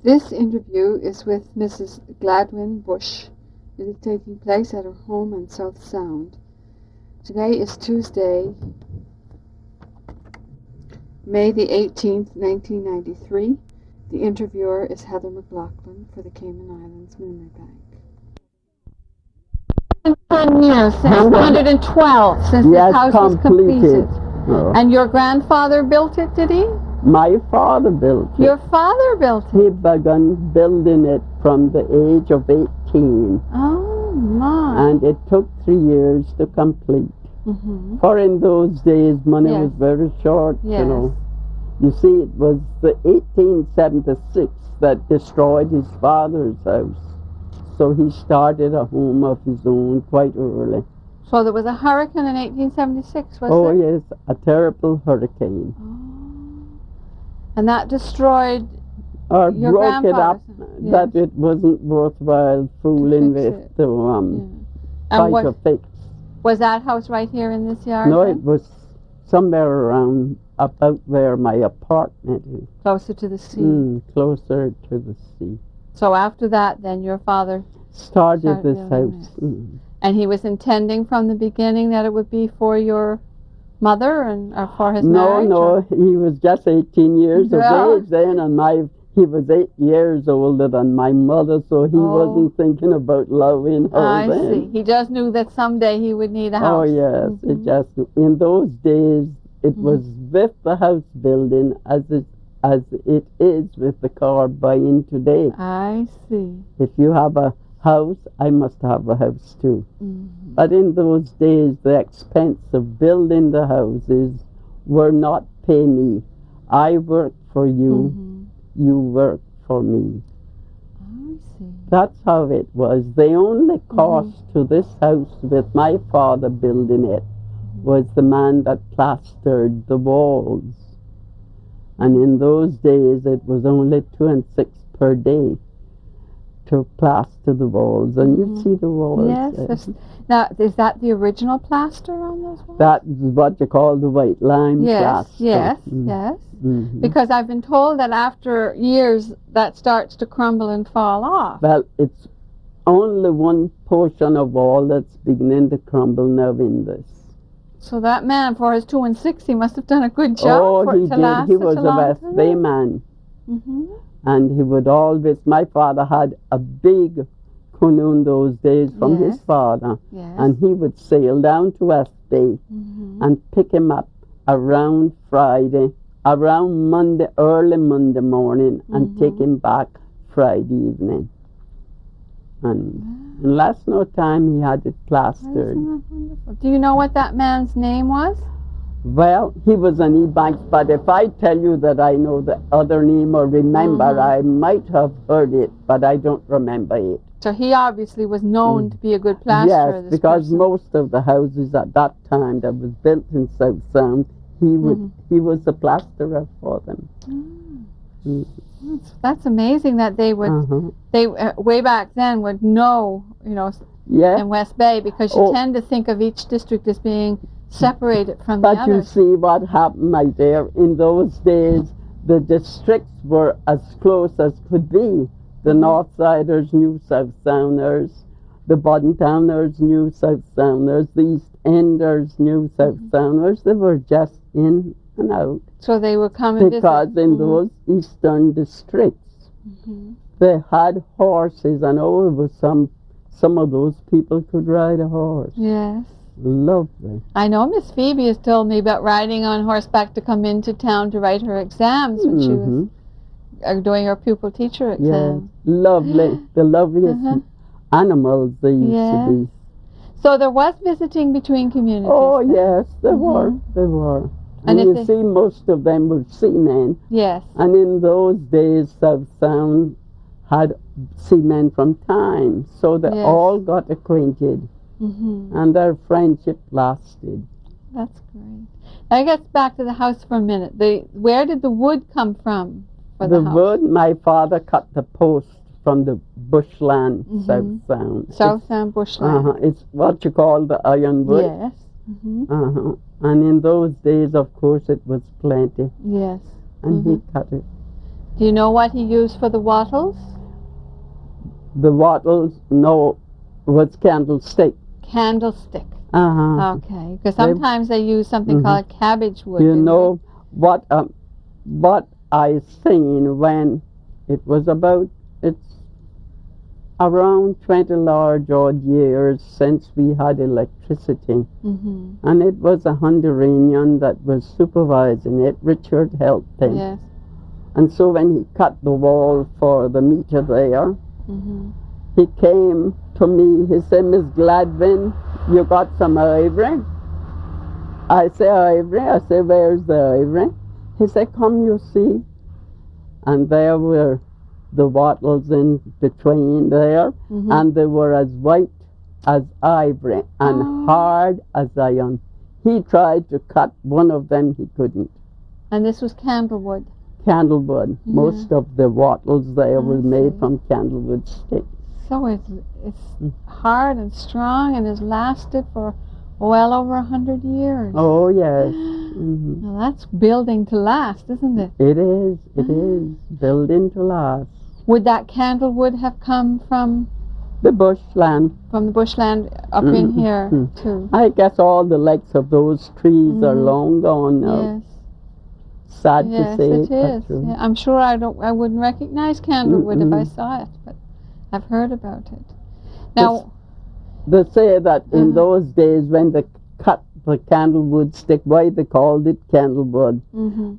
This interview is with Mrs. Gladwyn Bush. It is taking place at her home in South Sound. Today is Tuesday, May the 18th, 1993. The interviewer is Heather McLaughlin for the Cayman Islands Memory Bank. 10 years, since 112, since this house was completed. Oh. And your grandfather built it, did he? My father built it. Your father built it? He began building it from the age of 18. Oh, my. And it took 3 years to complete. Mm-hmm. For in those days, money Yes. was very short, Yes. you know. You see, it was the 1876 that destroyed his father's house. So he started a home of his own quite early. So there was a hurricane in 1876, was Oh, there? yes, a terrible hurricane. Oh. And that destroyed Or your broke it up, grandfather's, that yes. it wasn't worthwhile fooling fix with it. to Yeah. try And to fix. was that house right here in this yard? No, then? it was somewhere around about where my apartment is. Closer to the sea. Closer to the sea. So after that, then your father, Started this building house. and he was intending from the beginning that it would be for your mother and or for his No, marriage? no, or- he was just 18 years Yeah. of age then, and he was 8 years older than my mother, so he Oh. wasn't thinking about loving her I then. see. He just knew that someday he would need a house. Oh, yes. It Mhm. just, in those days, it Mhm. was with the house building as it is with the car buying today. I see. If you have a house, I must have a house too. Mhm. But in those days, the expense of building the houses were not pay me. I work for you, Mhm. you work for me. I see. That's how it was. The only cost to this house with my father building it was the man that plastered the walls. And in those days, it was only 2 and 6 per day to plaster the walls. And you see the walls. Yes. Now, is that the original plaster on those walls? That is what you call the white lime Yes, plaster. yes, Mm. yes. Mhm. Because I've been told that after years that starts to crumble and fall off. Well, it's only one portion of wall that's beginning to crumble now in this. So that man, for his 2 and 6, he must have done a good job Oh, for he it to did. last He such was a a long West time. Bay man. Mhm. And he would always, my father had a big canoe in those days from his Yes. father. Yes. And he would sail down to West Bay Mhm. and pick him up around Friday, around Monday, early Monday morning, and take him back Friday evening. And in less no time, he had it plastered. Isn't that wonderful? Do you know what that man's name was? Well, he was an E-Banks, but if I tell you that I know the other name or remember, I might have heard it, but I don't remember it. So he obviously was known to be a good plasterer. Yes, this because person. most of the houses at that time that was built in South Sound, he was the plasterer for them. That's amazing that they would they way back then would know, Yeah. in West Bay, because you tend to think of each district as being separated from the But you others. see what happened, my dear. In those days, the districts were as close as could be. The Northsiders knew South Sounders, the Boddentowners knew South Sounders, the East Enders knew South Sounders. They were just in and out. So they would come and Because visit. in those eastern districts, they had horses, and it was some of those people could ride a horse. Yes. Lovely. I know Miss Phoebe has told me about riding on horseback to come into town to write her exams when she was doing her pupil teacher Yeah, exam. lovely. The loveliest animals they used Yeah. to be. So there was visiting between communities. Oh, then? yes, they were. They were. And And if you they- see, most of them were seamen. Yes. And in those days, South Sound had seamen from time. So they Yes. all got acquainted. And their friendship lasted. That's great. Now I get back to the house for a minute. Where did the wood come from for the house? wood, my father cut the post from the bushland, South Sound. South Sound bushland. It's what you call the ironwood. Yes. And in those days, of course, it was plenty. Yes. And he cut it. Do you know what he used for the wattles? The wattles, no, was candlestick. Candlestick. Uh-huh. Okay, because sometimes they use something called cabbage wood. You know what I seen when it was about, it's around 20 large odd years since we had electricity. And it was a Honduranian that was supervising it. Richard helped him. Yes. And so when he cut the wall for the meter there, he came to me. He said, Miss Gladwyn, you got some ivory? I say, ivory? I say, where's the ivory? He said, come, you see. And there were the wattles in between there, and they were as white as ivory and hard as iron. He tried to cut one of them, he couldn't. And this was candlewood? Candlewood. Most of the wattles there were made from candlewood sticks. So it's hard and strong and has lasted for well over 100 years. Oh, yes. Now that's building to last, isn't it? It is. It is. Building to last. Would that candlewood have come from the bushland? From the bushland up in here, too? I guess all the legs of those trees are long gone now. Yes. Sad to say, it is. Yeah, I'm sure I wouldn't recognize candlewood if I saw it, but I've heard about it. Now, they say that in those days when they cut the candlewood stick, why they called it candlewood,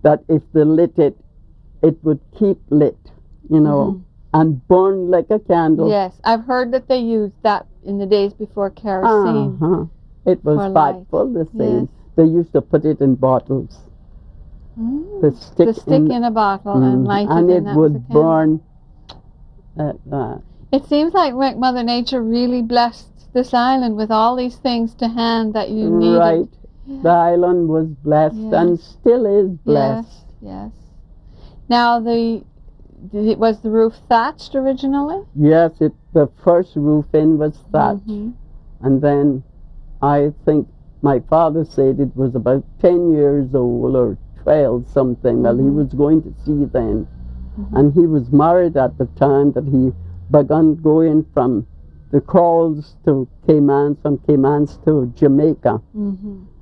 that if they lit it, it would keep lit, you know, and burn like a candle. Yes, I've heard that they used that in the days before kerosene. It was frightful, they say. Yes. They used to put it in bottles. The stick in a bottle and light it, and it would burn. It seems like Mother Nature really blessed this island with all these things to hand that you needed. Right. Yeah. The island was blessed and still is blessed. Yes. Now, was the roof thatched originally? Yes, the first roof in was thatched. And then I think my father said it was about 10 years old or 12 something. Well, he was going to sea then. And he was married at the time that he began going from the Crawls to Cayman, from Caymans to Jamaica,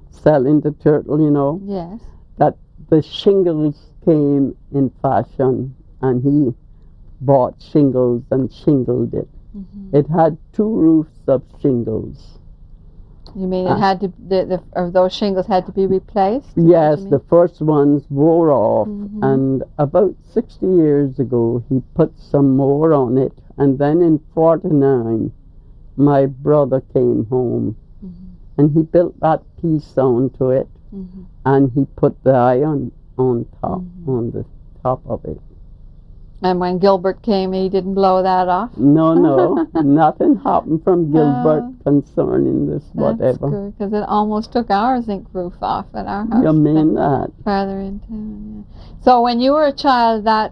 selling the turtle, you know. Yes. That the shingles came in fashion, and he bought shingles and shingled it. It had 2 roofs of shingles. You mean it had to, those shingles had to be replaced? Yes, the first ones wore off, and about 60 years ago he put some more on it, and then in 49 my brother came home, and he built that piece onto it, and he put the iron on top, on the top of it. And when Gilbert came, he didn't blow that off? No, nothing happened from Gilbert concerning this whatever. That's good, because it almost took our zinc roof off at our house. You mean that? Farther in town, yeah. So when you were a child, that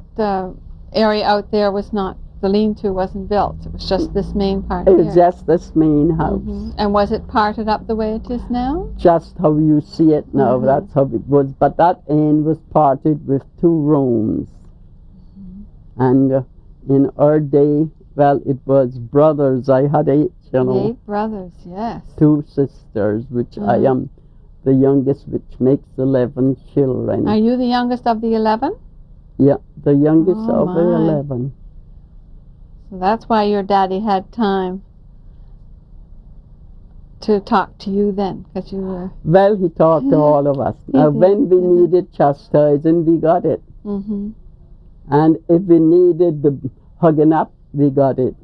area out there was not, the lean-to wasn't built. It was just this main part here. It's just this main house. And was it parted up the way it is now? Just how you see it now, that's how it was. But that end was parted with 2 rooms. And in our day, well, it was brothers. I had 8, you know. 8 brothers, yes. 2 sisters, which I am the youngest, which makes 11 children. Are you the youngest of the 11? Yeah, the youngest of the 11. So that's why your daddy had time to talk to you then, because you were... Well, he talked to all of us. When we needed chastising, we got it. And if we needed the hugging up, we got it.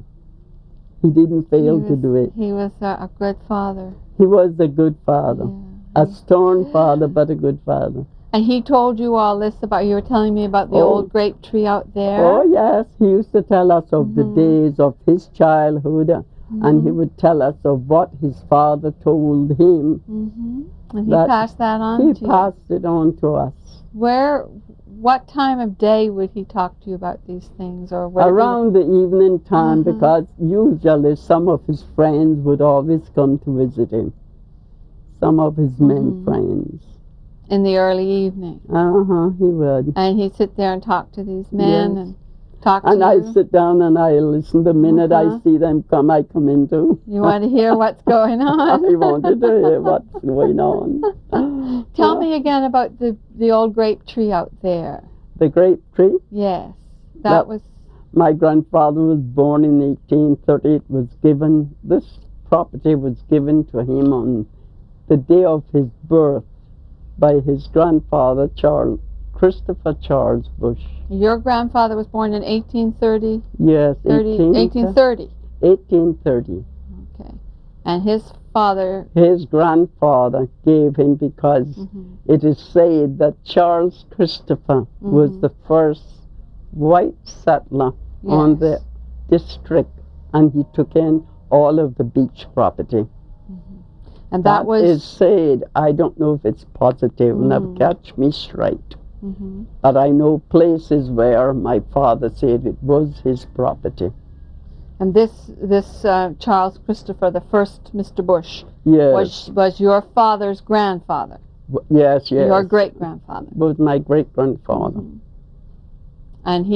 He didn't fail to do it. He was a good father. He was a good father. A stern father, but a good father. And he told you all this about, you were telling me about the old grape tree out there? Oh, yes. He used to tell us of the days of his childhood, and he would tell us of what his father told him. And he passed that on to you? He passed it on to us. What time of day would he talk to you about these things? Or around the evening time, because usually some of his friends would always come to visit him. Some of his men friends. in the early evening. He would. And he'd sit there and talk to these men Yes. and talk to And I you. sit down and I listen. The minute I see them come, I come in too. You want to hear what's going on? I wanted to hear what's going on. Tell me again about the old grape tree out there. The grape tree? Yes. That was... My grandfather was born in 1830. It was given, this property was given to him on the day of his birth by his grandfather, Christopher Charles Bush. Your grandfather was born in 1830? Yes, 1830. 1830. Okay. And his father... His grandfather gave him because it is said that Charles Christopher was the first white settler on the district, and he took in all of the beach property. And that was... is said. I don't know if it's positive, never catch me straight. But I know places where my father said it was his property. And this Charles Christopher, the first Mr. Bush, yes, was your father's grandfather. Yes, yes. Your great-grandfather. Was my great-grandfather. And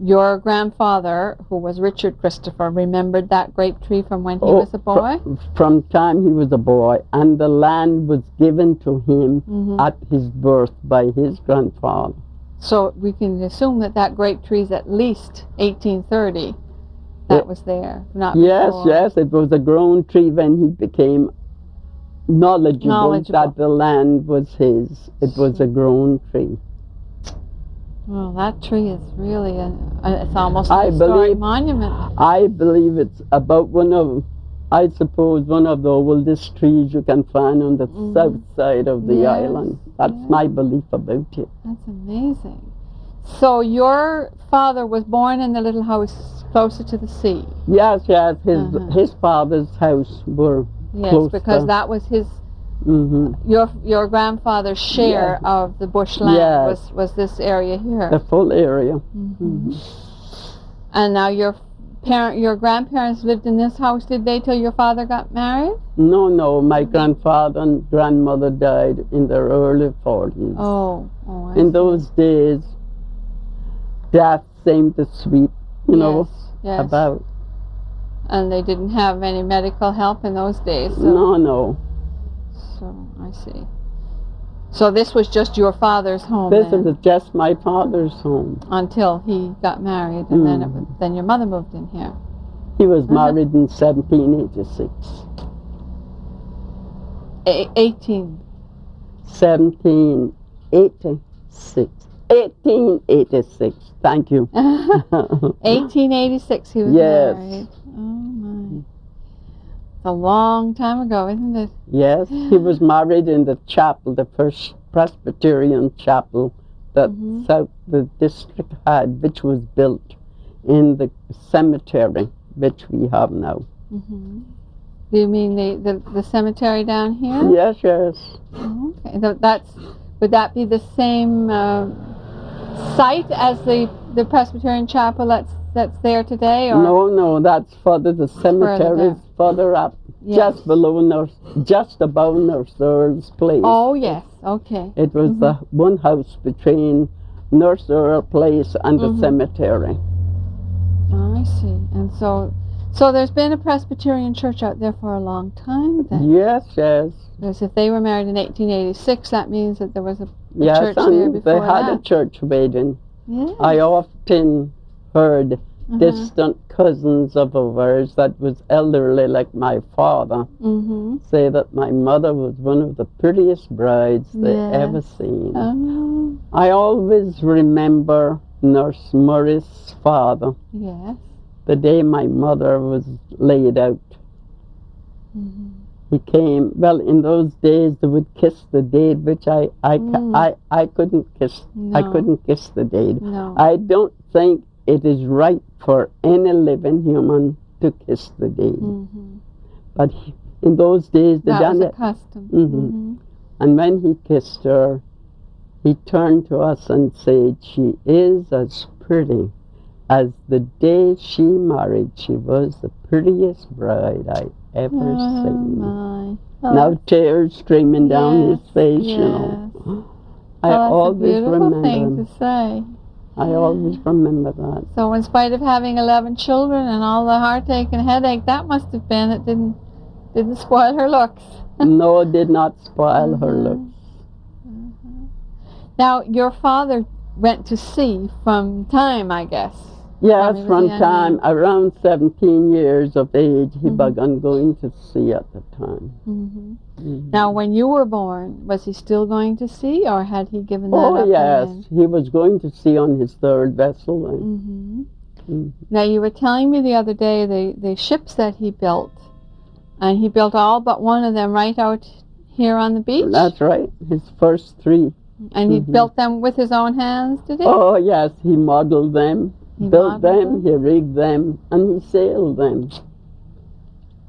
your grandfather, who was Richard Christopher, remembered that grape tree from when he was a boy? From time he was a boy, and the land was given to him at his birth by his grandfather. So we can assume that grape tree is at least 1830 that was there, not before. Yes, it was a grown tree when he became knowledgeable that the land was his. It was a grown tree. Well, that tree is really it's almost a historic monument. I believe it's about one of the oldest trees you can find on the south side of the island. That's my belief about it. That's amazing. So your father was born in the little house closer to the sea? Yes, his father's house were close because that was his... Your grandfather's share of the bushland was this area here. The full area. And now your grandparents lived in this house, did they, till your father got married? No. My grandfather and grandmother died in their early 40s. I in those days, death seemed to sweep, about. And they didn't have any medical help in those days. So. No. So, I see. So this was just your father's home This was just my father's home. Until he got married, and then your mother moved in here. He was married in 1786. 1786. 1886. Thank you. 1886 he was married. Oh my. It's a long time ago, isn't it? Yes, he was married in the chapel, the first Presbyterian chapel that the district had, which was built in the cemetery, which we have now. Do you mean the cemetery down here? Yes. Oh, okay. Would that be the same site as the Presbyterian chapel that's there today? Or? No, that's further. The cemetery is further up, just above Nurse Earl's place. Oh, yes, okay. It was the one house between Nurse Earl Place and the cemetery. Oh, I see. And so there's been a Presbyterian church out there for a long time then? Yes. Because if they were married in 1886, that means that there was a church there before they had a church waiting. Yes. I often heard distant cousins of ours that was elderly like my father say that my mother was one of the prettiest brides they ever seen. I always remember Nurse Murray's father. Yes. The day my mother was laid out. He came, in those days they would kiss the dead, which I couldn't kiss. No. I couldn't kiss the dead. No. I don't think it is right for any living human to kiss the dead. But in those days they done it. That was a custom. And when he kissed her, he turned to us and said, "She is as pretty as the day she married. She was the prettiest bride I ever seen." Now tears streaming down his face, yes. you know. I That's always a beautiful remember thing him. to say. I always remember that. So in spite of having 11 children and all the heartache and headache that must have been, it didn't spoil her looks. No, it did not spoil her looks. Now, your father went to sea from time, I guess. Yes, Probably from was a young time, man. around 17 years of age, he began going to sea at the time. Now, when you were born, was he still going to sea, or had he given that Oh, up? yes, he was going to sea on his third vessel then. Now, you were telling me the other day the ships that he built, and he built all but one of them right out here on the beach? That's right, his first three. And he built them with his own hands, did he? Oh, yes, he modeled them, He built modeled them, he rigged them, and he sailed them.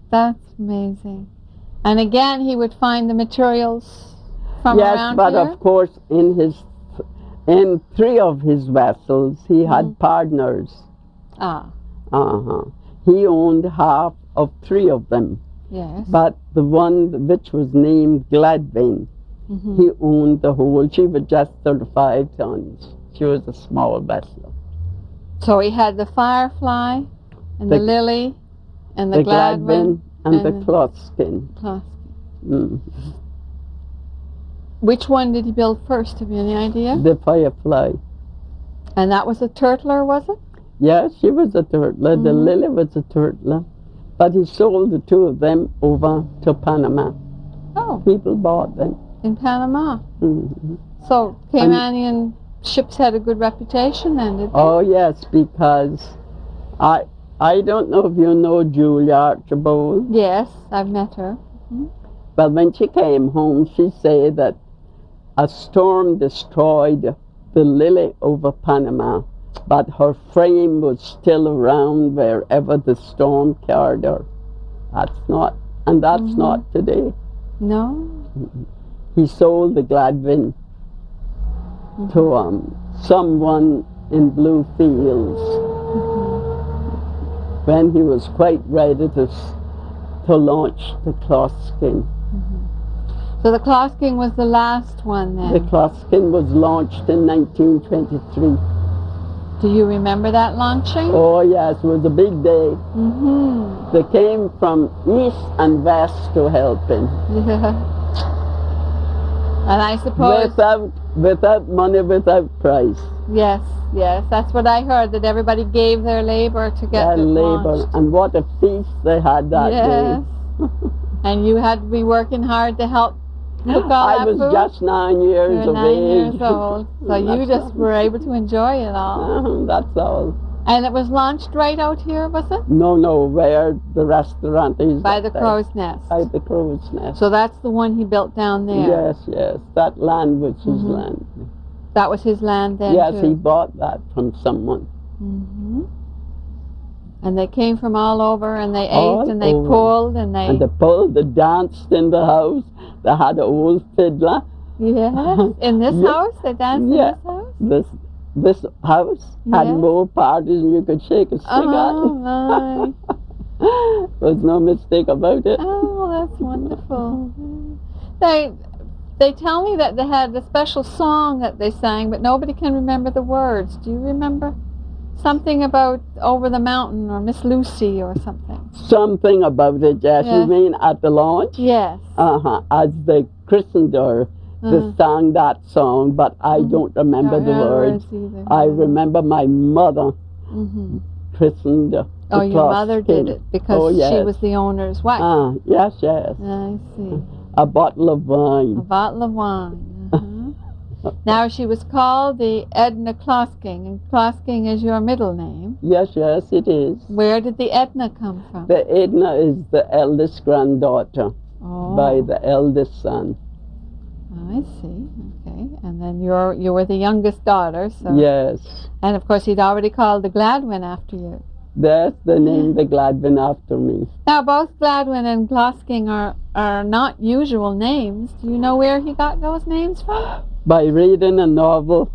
That's amazing. And again, he would find the materials from Yes, around but here? of course, in three of his vessels, he had partners. Ah, He owned half of three of them. yes. But the one which was named Gladwyn, he owned the whole. She was just 35 tons. She was a small vessel. So he had the Firefly, and the Lily, and the Gladwyn, and the Closkin. Which one did he build first? Have you any idea? The Firefly. And that was a turtler, was it? Yes, she was a turtler. The Lily was a turtler. But he sold the two of them over to Panama. Oh, People bought them. in Panama. So Caymanian ships had a good reputation then, did they? Oh, yes, because I don't know if you know Julia Archibald. Yes, I've met her. But when she came home, she said that a storm destroyed the Lily over Panama, but her frame was still around wherever the storm carried her. That's not today. No? He sold the Gladwyn to someone in Blue Fields when he was quite ready to launch the Closkin. So the Closkin was the last one then? The Closkin was launched in 1923. Do you remember that launching? Oh yes, it was a big day. They came from east and west to help him. Yeah. And I suppose... Without money, without price. Yes, that's what I heard, that everybody gave their labor to get it labor, launched. and what a feast they had that Yes. day. And you had to be working hard to help cook all I that was food? just 9 years You were of 9 age. years old, so you just were able to enjoy it all. That's all. And it was launched right out here, was it? No, where the restaurant is. By the Crow's Nest. By the Crow's Nest. So that's the one he built down there. Yes, that land was his land. That was his land then, Yes, too. he bought that from someone. And they came from all over, and they All ate, and they over. pulled, and they... And they pulled, they danced in the house. They had an old fiddler. Yes, in this Yeah. house? They danced in this house? This house had Yes. more parties than you could shake a stick Oh, at. my. There's no mistake about it. Oh, that's wonderful. They tell me that they had a special song that they sang, but nobody can remember the words. Do you remember? Something about Over the Mountain or Miss Lucy or something. Something about it, yes. Yes. You mean at the launch? Yes. As they christened her, they sang that song, but I don't remember the words. Either. I remember my mother christened the Oh, your mother Closkin. did it because yes. she was the owner's wife. Yes. I see. A bottle of A wine. bottle of wine. Now she was called the Edna Closking, and Closking is your middle name. Yes, it is. Where did the Edna come from? The Edna is the eldest granddaughter by the eldest son. I see. Okay, and then you were the youngest daughter. So. Yes. And of course, he'd already called the Gladwyn after you. That's the name the Gladwyn after me. Now, both Gladwyn and Closking are not usual names. Do you know where he got those names from? By reading a novel.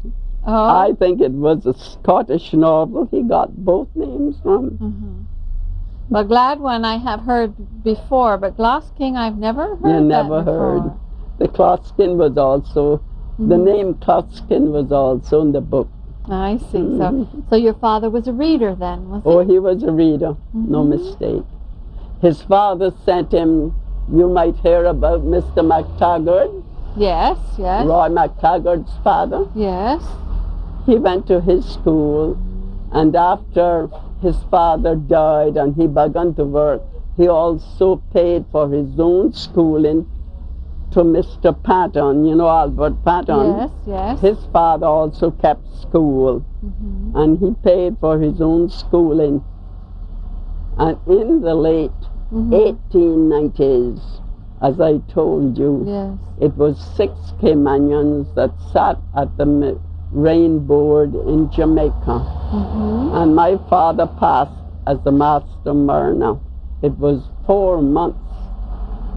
Oh. I think it was a Scottish novel he got both names from. Well, Gladwyn I have heard before, but Gloss King I've never heard. You never that before. heard. The Closkin was also, the name Closkin was also in the book. I see. So your father was a reader then, was he? Oh, he was a reader, no mistake. His father sent him, you might hear about Mr. McTaggart, Yes, yes. Roy McTaggart's father. Yes. He went to his school, and after his father died and he began to work, he also paid for his own schooling to Mr. Patton, you know Albert Patton. Yes, yes. His father also kept school, and he paid for his own schooling. And in the late 1890s, as I told you, Yes. it was 6 Caymanians that sat at the rain board in Jamaica. And my father passed as the master mariner. It was 4 months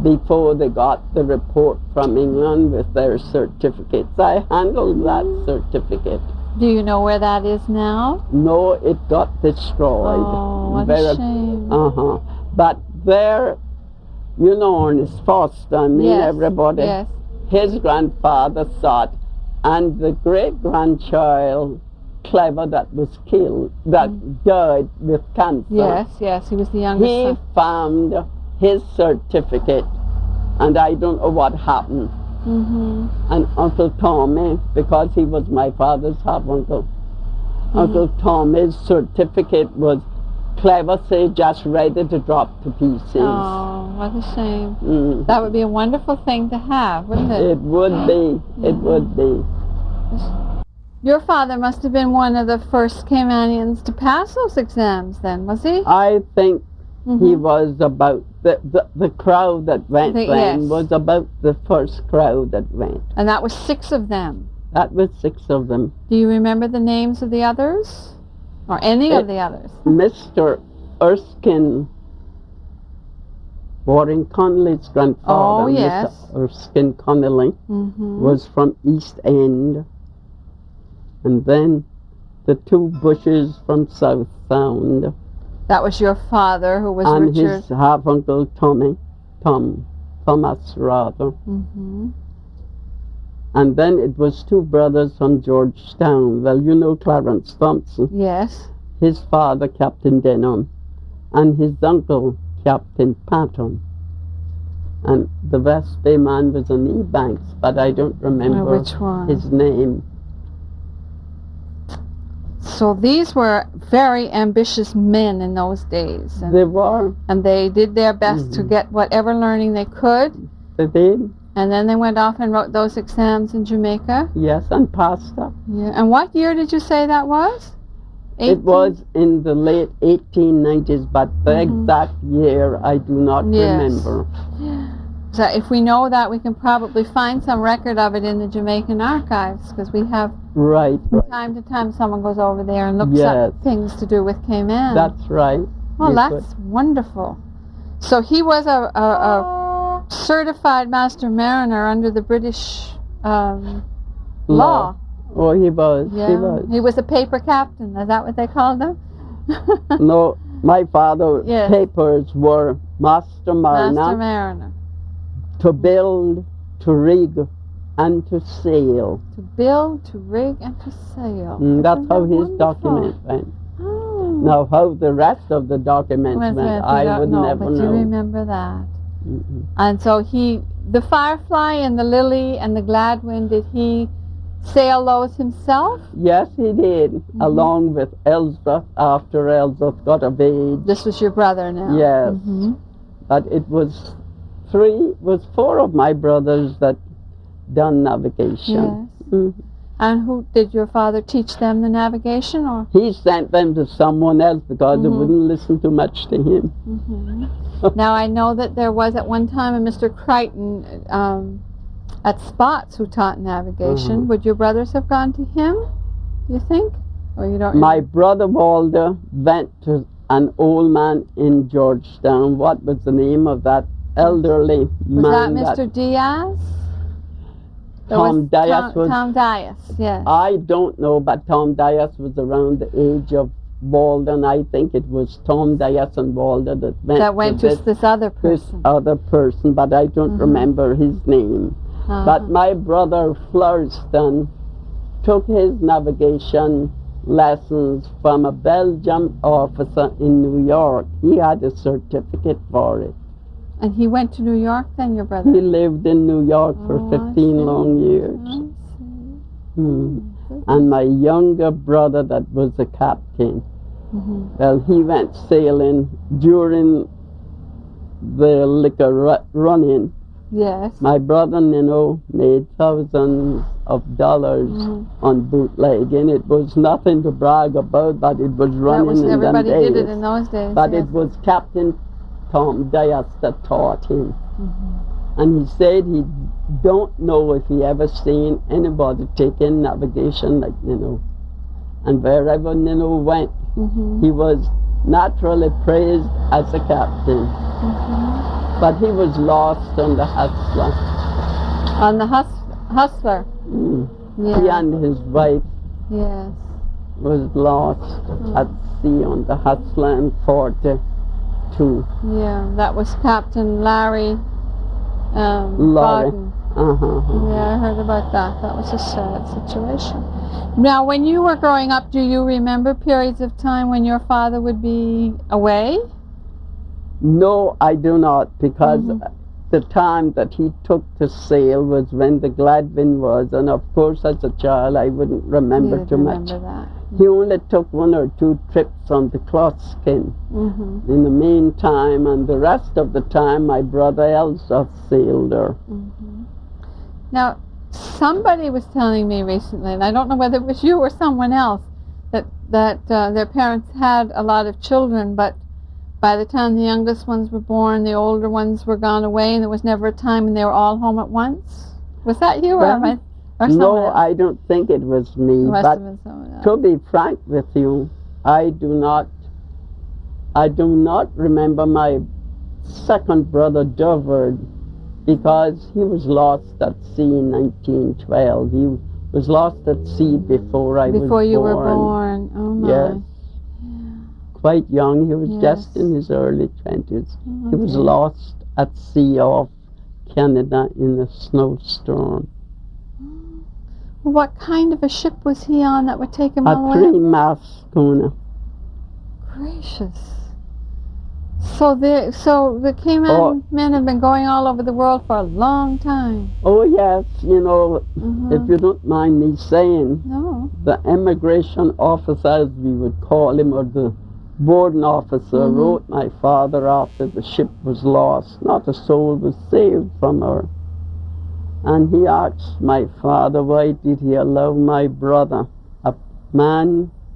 before they got the report from England with their certificates. I handled that certificate. Do you know where that is now? No, it got destroyed. Oh, what a shame. But there, you know, Ernest Foster, I mean, Yes, everybody, yes. his grandfather saw it, and the great-grandchild, Clever, that was killed, that died with cancer. Yes, yes. He was the youngest He son. found his certificate, and I don't know what happened. And Uncle Tommy, because he was my father's half-uncle, Uncle Tommy's certificate was Clever say just ready to drop to pieces. Oh, what a shame. That would be a wonderful thing to have, wouldn't it? It would be. It would be. Your father must have been one of the first Caymanians to pass those exams then, was he? I think he was about, the crowd that went then yes. was about the first crowd that went. And that was 6 of them. That was 6 of them. Do you remember the names of the others? Or any of the others? Mr. Erskine, Warren Connolly's grandfather, Oh, yes. Mr. Erskine Connolly, was from East End. And then the 2 Bushes from South Sound. That was your father, who was And Richard. his half-uncle Thomas rather. And then it was 2 brothers from Georgetown. Well, you know Clarence Thompson. Yes. His father, Captain Denham, and his uncle, Captain Patton. And the West Bay man was an Ebanks, but I don't remember Which one? his name. So these were very ambitious men in those days. They were. And they did their best to get whatever learning they could. They did. And then they went off and wrote those exams in Jamaica. Yes, and passed up. Yeah. And what year did you say that was? It was in the late 1890s, but the exact year I do not remember. So if we know that, we can probably find some record of it in the Jamaican archives, because we have, Right. from time to time, someone goes over there and looks up things to do with Cayman. That's right. Well, You that's wonderful. So he was a certified master mariner under the British law. Oh, he was. Yeah. He was. He was a paper captain. Is that what they called him? No, my father's Yes. papers were master mariner, Master mariner. to build, to rig, and to sail. To build, to rig, and to sail. That's Isn't how that his wonderful? document went. Oh. Now, how the rest of the documents Went, went, you I don't would know, never but know. you remember that. And so the Firefly and the Lily and the Gladwyn, did he sail those himself? Yes, he did, along with Elsbeth, after Elsbeth got of age. This was your brother now? Yes. But it was 4 of my brothers that done navigation. Yes. And who did your father teach them the navigation, or? He sent them to someone else because they wouldn't listen too much to him. Now I know that there was at one time a Mr. Crichton at Spots who taught navigation. Would your brothers have gone to him, you think? Or you don't My brother Walter went to an old man in Georgetown. What was the name of that elderly Was man? that Mr. Diaz? Tom Diaz was. Tom Diaz, yes. I don't know, but Tom Diaz was around the age of Walden. I think it was Tom Dias and Walden that went to this other this person. other person, but I don't remember his name. But my brother Florestan took his navigation lessons from a Belgian officer in New York. He had a certificate for it. And he went to New York then, your brother? He lived in New York for 15 long years. I see. And my younger brother that was a captain, well, he went sailing during the liquor run-in. Yes. My brother Nino made thousands of dollars on bootlegging. It was nothing to brag about, but it was running in them days. Everybody did it in those days. But yes. it was Captain Tom Dias that taught him. And he said he don't know if he ever seen anybody take in navigation like Nino. And wherever Nino went, he was naturally praised as a captain. But he was lost on the Hustler. On the Hustler? Yeah. He and his wife yes. was lost at sea on the Hustler in 42. Yeah, that was Captain Larry Laurie. Barton. Yeah, I heard about that. That was a sad situation. Now, when you were growing up, do you remember periods of time when your father would be away? No, I do not, because the time that he took to sail was when the Gladwyn was, and of course as a child I wouldn't remember too much. That. He only took 1 or 2 trips on the cloth skin in the meantime, and the rest of the time my brother Elsa sailed her. Now, somebody was telling me recently, and I don't know whether it was you or someone else, that their parents had a lot of children, but by the time the youngest ones were born, the older ones were gone away, and there was never a time when they were all home at once. Was that you, or someone else? I don't think it was me. It must but have been someone else. to be frank with you, I do not remember my second brother Dovard, because he was lost at sea in 1912. He was lost at sea before I was born. Before you were born. Oh my. Yes. Quite young. He was just in his early 20s. He was lost at sea off Canada in a snowstorm. What kind of a ship was he on that would take him all the A way? 3-mast schooner. Gracious. So the Cayman men have been going all over the world for a long time. Oh yes, you know, if you don't mind me saying, the immigration officer, as we would call him, or the boarding officer, wrote my father after the ship was lost. Not a soul was saved from her. And he asked my father, why did he allow my brother, a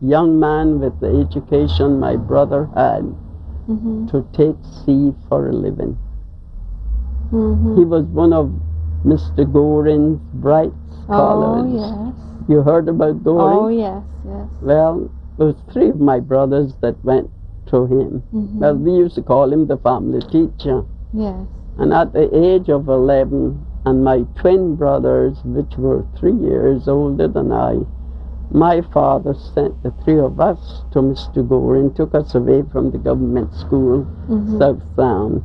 young man with the education my brother had, to take sea for a living. He was one of Mr. Goring's bright scholars. Oh, yes. You heard about Goring? Oh, yes, yes. Well, there was 3 of my brothers that went to him. Well, we used to call him the family teacher. Yes. And at the age of 11, and my twin brothers, which were 3 years older than I, my father sent the 3 of us to Mr. Goring, took us away from the government school, South Sound,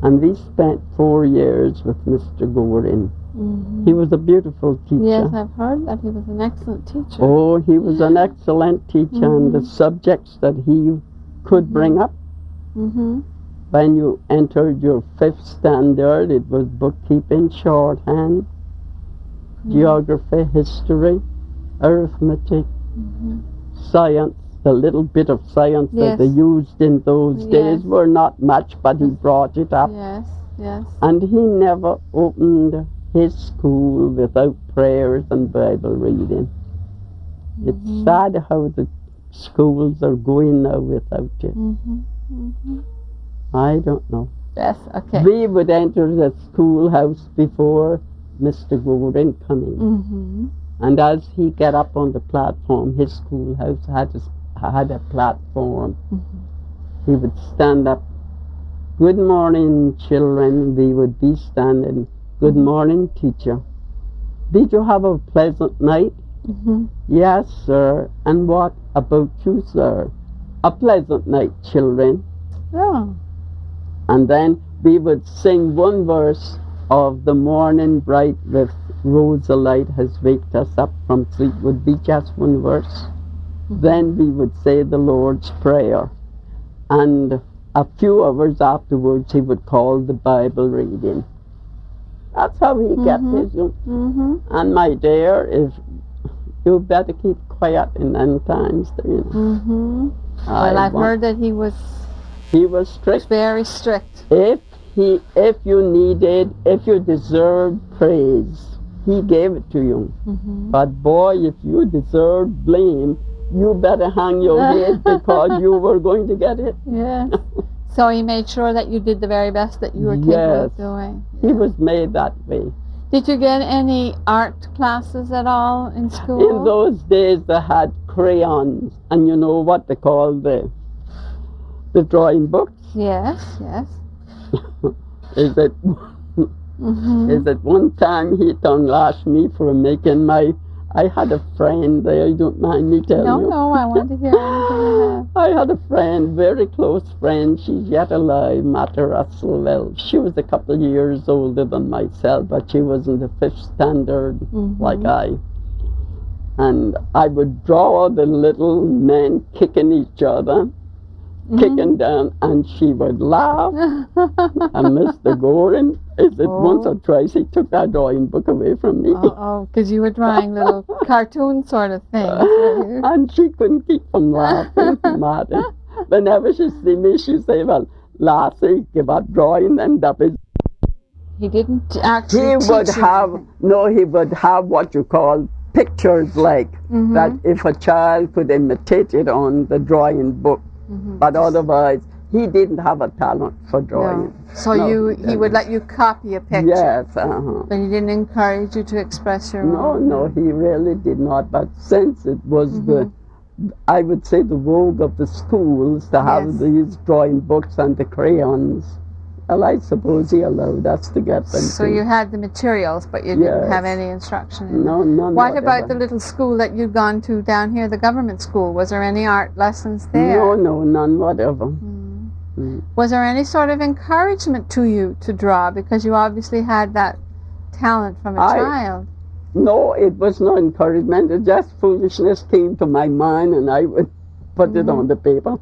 and we spent 4 years with Mr. Goring. He was a beautiful teacher. Yes, I've heard that he was an excellent teacher. Oh, he was an excellent teacher, and the subjects that he could bring up. When you entered your 5th standard, it was bookkeeping, shorthand, geography, history, arithmetic, science. The little bit of science that they used in those days were not much, but he brought it up. Yes, yes. And he never opened his school without prayers and Bible reading. It's sad how the schools are going now without it. I don't know. Yes, okay. We would enter the schoolhouse before Mr. Goring coming. And as he got up on the platform, his schoolhouse had a platform. He would stand up. Good morning, children. We would be standing. Good morning, teacher. Did you have a pleasant night? Yes, sir. And what about you, sir? a pleasant night, children. Oh. And then we would sing one verse of The Morning Bright with Rose of Light has waked us up from sleep, would be just one verse. Then we would say the Lord's Prayer. And a few hours afterwards, he would call the Bible reading. That's how he kept his young. And my dear, if you better keep quiet in them times, you know. Well, I've heard that he was strict. very strict. If you deserved praise, he gave it to you. But boy, if you deserved blame, you better hang your head because you were going to get it. Yes. So he made sure that you did the very best that you were capable of doing. He was made that way. Did you get any art classes at all in school? In those days, they had crayons, and you know what they call the drawing books? Yes, yes. Is it one time he tongue-lashed me for making I had a friend there, you don't mind me telling you? No, I want to hear anything. I had a friend, very close friend, she's yet alive, Mata Russell. Well, she was a couple of years older than myself, but she was in the 5th standard like I. And I would draw the little men kicking each other, kicking down, and she would laugh. And Mr. Gorin, once or twice he took that drawing book away from me. Because you were drawing little cartoon sort of things. And she couldn't keep from laughing. Whenever she see me, she'd say, well, Lassie, give up drawing them duppies. He didn't actually He would have what you call pictures like that if a child could imitate it on the drawing book. But otherwise, he didn't have a talent for drawing. No. So he would let you copy a picture? Yes. But he didn't encourage you to express your own? No, he really did not. But since it was I would say the vogue of the schools to have these drawing books and the crayons, well, I suppose he allowed us to get them. So you had the materials, but you didn't have any instruction in them? None. What about the little school that you'd gone to down here, the government school? Was there any art lessons there? No, none whatever. Was there any sort of encouragement to you to draw, because you obviously had that talent from a child? No, it was no encouragement. It just foolishness came to my mind, and I would put it on the paper.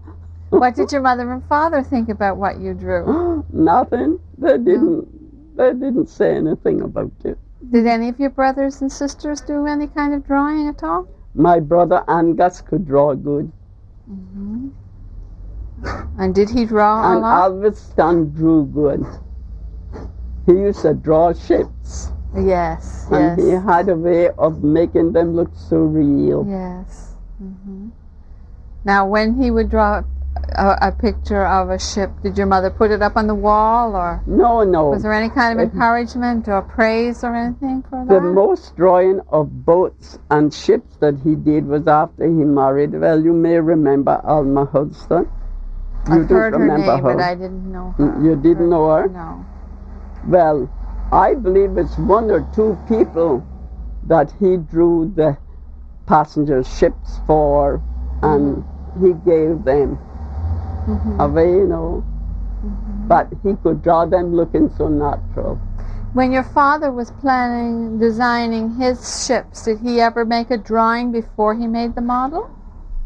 What did your mother and father think about what you drew? Nothing. They didn't say anything about it. Did any of your brothers and sisters do any kind of drawing at all? My brother Angus could draw good. And did he draw a lot? And Alveston drew good. He used to draw ships. Yes. And he had a way of making them look so real. Yes. Now, when he would draw a picture of a ship, did your mother put it up on the wall, or? No. Was there any kind of encouragement or praise or anything for that? The most drawing of boats and ships that he did was after he married. Well, you may remember Alma Hudson. I've heard her name, but I didn't know her. You didn't know her? No. Well, I believe it's 1 or 2 people that he drew the passenger ships for, and he gave them away, you know. But he could draw them looking so natural. When your father was designing his ships, did he ever make a drawing before he made the model?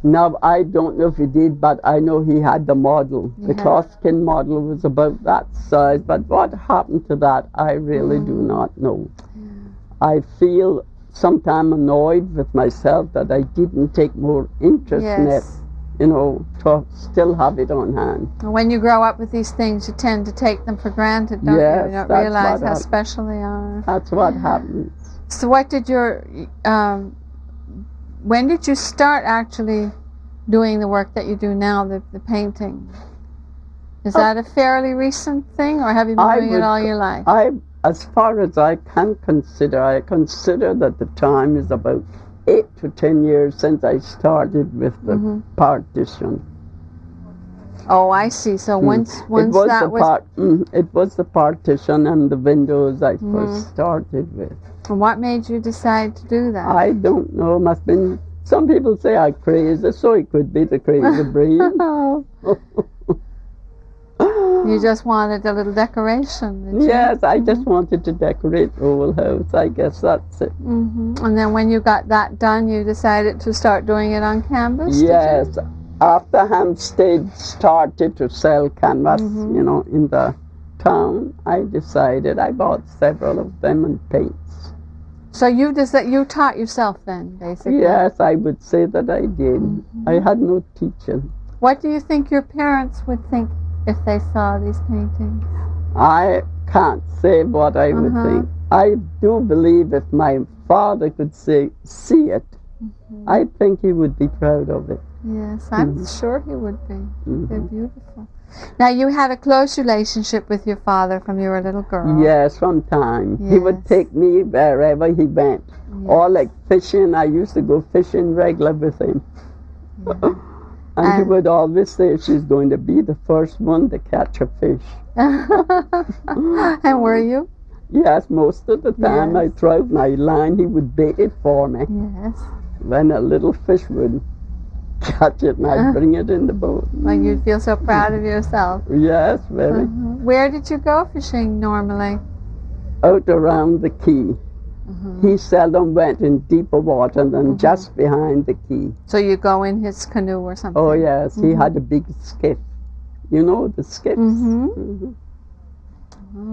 No, I don't know if he did, but I know he had the model. The clothskin model was about that size, but what happened to that, I really do not know. I feel sometimes annoyed with myself that I didn't take more interest in it, you know, to still have it on hand. When you grow up with these things, you tend to take them for granted, don't you? You don't realize how special they are. That's what happens. So what did when did you start actually doing the work that you do now, the painting? Is that a fairly recent thing, or have you been doing it all your life? As far as I can consider, I consider that the time is about 8 to 10 years since I started with the partition. Oh, I see. So once it was the partition and the windows I first started with. And what made you decide to do that? I don't know. Must have been Some people say I'm crazy, so it could be the crazy brain. You just wanted a little decoration, did you? Yes, I just wanted to decorate the whole house. I guess that's it. And then when you got that done, you decided to start doing it on canvas? Yes. After Hampstead started to sell canvas, you know, in the town, I decided, I bought several of them and paints. So you taught yourself then, basically? Yes, I would say that I did. I had no teaching. What do you think your parents would think if they saw these paintings? I can't say what I would think. I do believe if my father could see it, I think he would be proud of it. Yes, I'm sure he would be. They're beautiful. Now, you had a close relationship with your father from you were a little girl. Yes, from time. He would take me wherever he went. Or like fishing, I used to go fishing regular with him. And he would always say she's going to be the first one to catch a fish. And were you? Yes, most of the time I throw out my line, he would bait it for me. Yes. When a little fish would catch it and I'd bring it in the boat. Like you'd feel so proud of yourself. Yes, very. Where did you go fishing normally? Out around the quay. He seldom went in deeper water than just behind the quay. So you go in his canoe or something? Oh yes, he had a big skiff. You know the skiffs?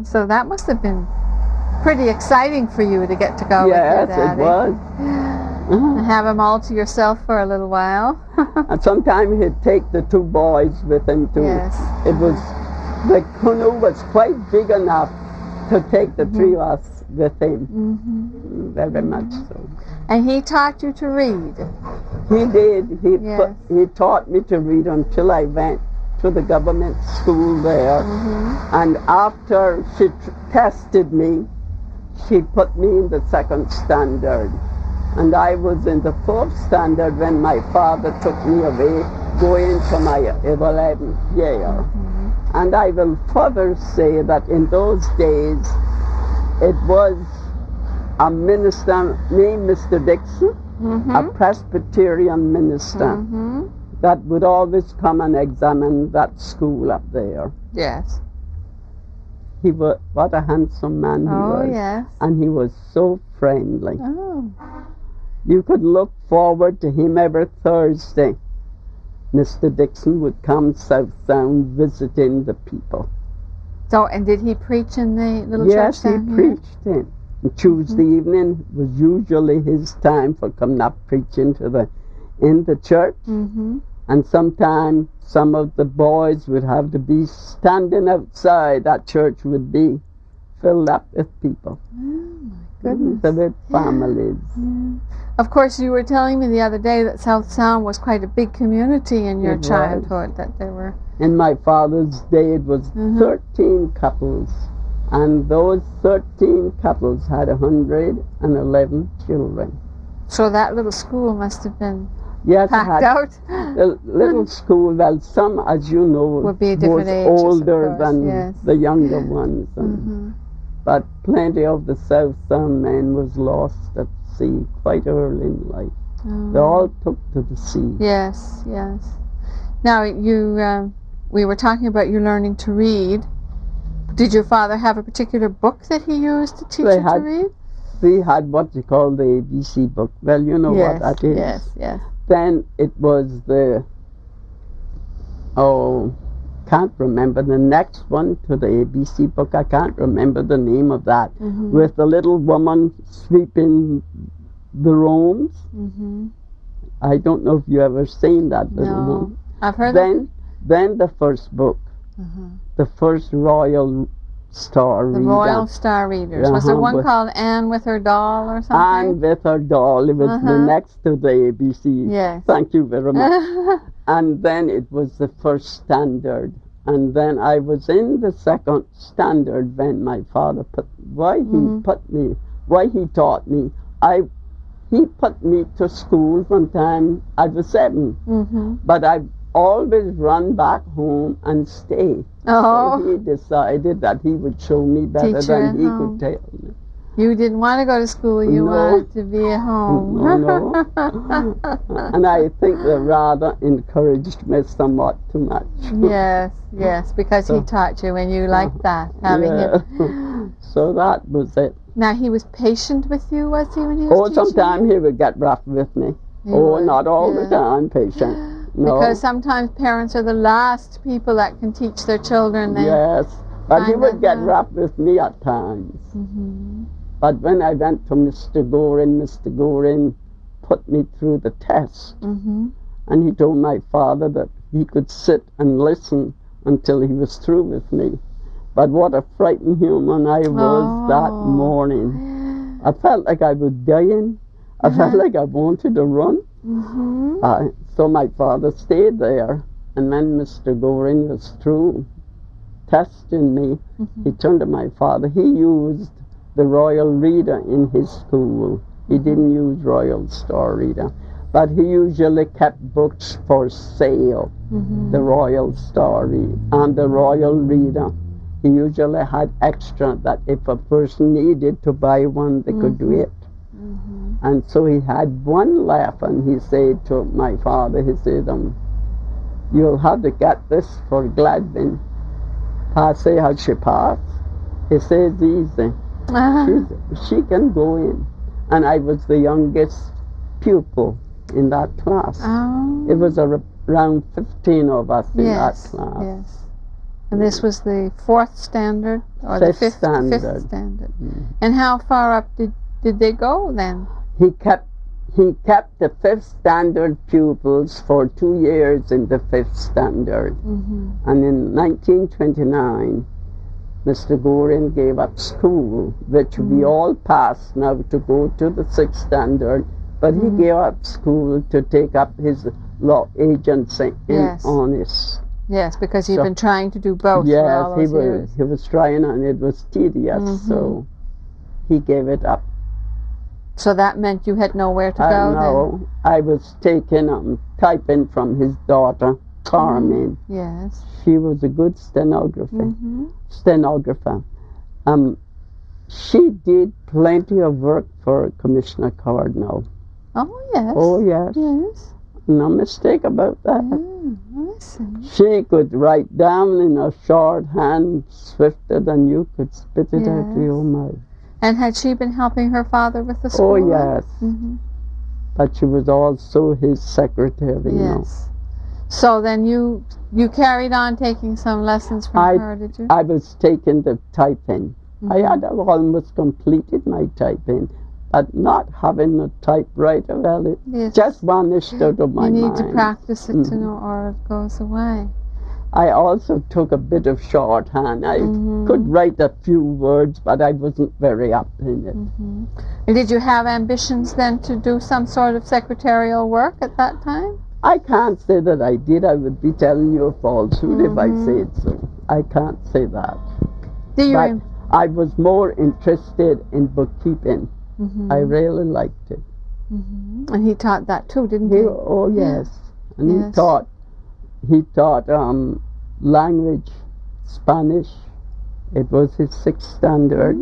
So that must have been pretty exciting for you to get to go with your daddy. Yes, it was. And have him all to yourself for a little while. And sometimes he'd take the two boys with him too. Yes. It was, the canoe was quite big enough to take the three of us with him. Very much so. And he taught you to read? He did. He taught me to read until I went to the government school there. And after she tested me, she put me in the second standard. And I was in the fourth standard when my father took me away, going to my 11th year. And I will further say that in those days, it was a minister named Mr. Dixon, a Presbyterian minister, that would always come and examine that school up there. Yes. He was, what a handsome man he was. Oh, yes. And he was so friendly. Oh. You could look forward to him every Thursday. Mr. Dixon would come south down visiting the people. So, and did he preach in the little yes, church he down preached in. And Tuesday evening was usually his time for coming up preaching in the church. And sometimes some of the boys would have to be standing outside. That church would be filled up with people. Oh, my goodness. With families. Of course, you were telling me the other day that South Sound was quite a big community in your childhood, that there were... In my father's day, it was 13 couples. And those 13 couples had 111 children. So that little school must have been had packed out? The little school, well, some, as you know, would be different was ages, older of course, than the younger ones. And, but plenty of the South Sound men was lost at sea quite early in life. They all took to the sea. Yes, yes. Now, we were talking about you learning to read. Did your father have a particular book that he used to teach you to read? We had what you call the ABC book. Well, you know what that is. Yes, yes. Then it was can't remember the next one to the ABC book. I can't remember the name of that. With the little woman sweeping the rooms. I don't know if you ever seen that little one. I've heard Then the first book, the first Royal Star Reader. The Royal Star Readers. Was there one called Anne with her doll or something? Anne with her doll. It was the next to the ABC. Yes. Thank you very much. And then it was the first standard. And then I was in the second standard when my father why he taught me. He put me to school from time I was 7. But I always run back home and stay. So he decided that he would show me better than he could tell me. You didn't want to go to school. You No. wanted to be at home. No. And I think they rather encouraged me somewhat too much. Yes, yes, because he So- taught you and you liked that, having Yeah. him. So that was it. Now, he was patient with you, was he, when he was Oh, teaching sometimes you? he would get rough with me. He Oh, would, not all yeah. the time, patient. No. Because sometimes parents are the last people that can teach their children. They, Yes, but he find would that get hard. rough with me at times. Mhm. But when I went to Mr. Gorin put me through the test. Mhm. And he told my father that he could sit and listen until he was through with me. But what a frightened human I was that Oh. morning. I felt like I was dying. I felt like I wanted to run. Mhm. So my father stayed there. And when Mr. Gorin was through testing me, he turned to my father. He used the Royal Reader in his school. He didn't use Royal Star Reader. But he usually kept books for sale, the Royal Star Reader and the Royal Reader. He usually had extra that if a person needed to buy one, they could do it. And so he had one left, and he said to my father, he said, you'll have to get this for Gladwyn. I say, how she passed? He says, easy. She can go in. And I was the youngest pupil in that class. Oh. It was around 15 of us in Yes, that class. yes. And this was the 4th standard or the Fifth 5th standard. 5th standard. And how far up did they go then? He kept the 5th standard pupils for 2 years in the 5th standard. And in 1929, Mr. Gorin gave up school, which we all passed now to go to the 6th standard, but he gave up school to take up his law agency in Yes. Honest. Yes, because you've So- been trying to do both for Yes, all he those was, years. he was trying, and it was tedious, so he gave it up. So that meant you had nowhere to go No, I was taking typing from his daughter, Carmen. then? Yes. She was a good stenographer. She did plenty of work for Commissioner Cardinal. Oh, yes. Oh, yes. Yes. No mistake about that. I see. She could write down in a shorthand swifter than you could spit it out of Yes. your mouth. And had she been helping her father with the school? Oh, yes. Mm-hmm. But she was also his secretary, you know. Yes. So then you carried on taking some lessons from her, did you? I was taking the typing. I had almost completed my typing, but not having a typewriter, well, it Yes. just vanished out of my You need mind. to practice it to know, or it goes away. I also took a bit of shorthand. I could write a few words, but I wasn't very up in it. And did you have ambitions then to do some sort of secretarial work at that time? I can't say that I did. I would be telling you a falsehood if I said so. I can't say that. Do you? But I was more interested in bookkeeping. I really liked it. And he taught that too, didn't he? Oh, yes. And Yes. he taught language, Spanish. It was his 6th standard.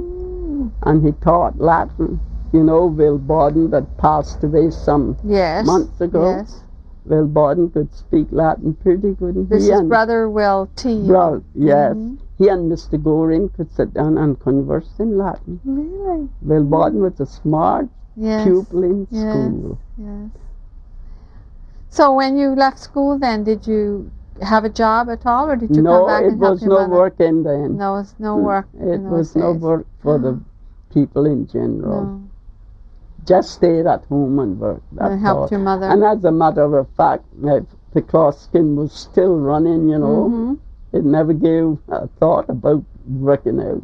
And he taught Latin. You know, Will Borden that passed away some Yes. months ago. Yes. Will Borden could speak Latin pretty good. This He is and- Brother Will T. Well, yes. He and Mr. Goring could sit down and converse in Latin. Really? Will Borden was a smart Yes. pupil in Yes. school. Yes. So when you left school then, did you have a job at all, or did you come back it and help was your no mother? working then. No, it's no work. It in was those no days. work for the people in general. No. Just stayed at home and worked. That's And helped all. your mother. And as a matter of fact, the cloth skin was still running, you know. Mhm. It never gave a thought about working out.